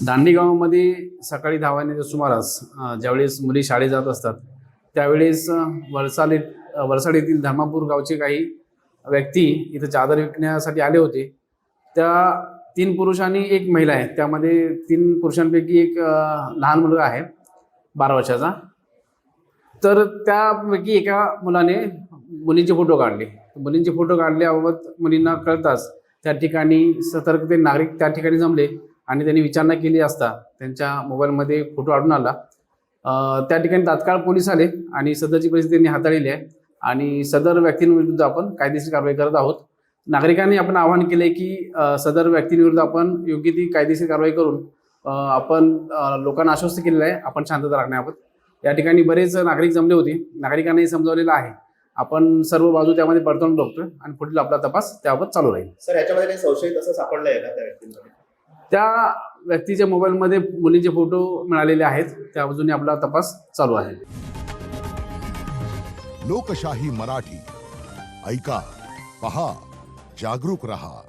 दांडी गावामध्ये सकाळी 10 वाजण्याच्या सुमारास ज्यावेळेस मुली शाळेत जात असतात त्यावेळेस वलसाड येथील धर्मापूर गावचे काही व्यक्ती इथं चादर विकण्यासाठी आले होते। त्या 3 पुरुष आणि 1 महिला आहे। त्यामध्ये 3 पुरुषांपैकी एक लहान मुलगा आहे 12 वर्षाचा। तर त्यापैकी एका मुलाने मुलींचे फोटो काढले। मुलींचे फोटो काढल्याबाबत मुलींना कळताच त्या ठिकाणी सतर्कते नागरिक त्या ठिकाणी जमले आणि त्यांनी विचारणा केली असता त्यांच्या मोबाईलमध्ये फोटो आढळून आला। त्या ठिकाणी तात्काळ पोलीस आले आणि सदरची परिस्थिती त्यांनी हाताळली आहे आणि सदर व्यक्तींविरुद्ध आपण कायदेशीर कारवाई करत आहोत। नागरिकांनी आपण आवाहन केले की सदर व्यक्तींविरुद्ध आपण योग्य ती कायदेशीर कारवाई करून आपण लोकांना आश्वस्त केलेलं आहे आपण शांतता राखण्याबाबत। या ठिकाणी बरेच नागरिक जमले होते। नागरिकांनाही समजावलेलं आहे। आपण सर्व बाजू त्यामध्ये पडताळून बघतोय आणि पुढील आपला तपास त्याबाबत चालू राहील। सर, याच्यामध्ये काही संशयित असं सापडलंय का त्या व्यक्तींमध्ये? त्या व्यक्तीच्या मोबाईलमध्ये मुलींचे फोटो मिळालेले आहेत। त्या बाजूने आपला तपास चालू आहे। लोकशाही मराठी ऐका, पहा, जागरूक रहा।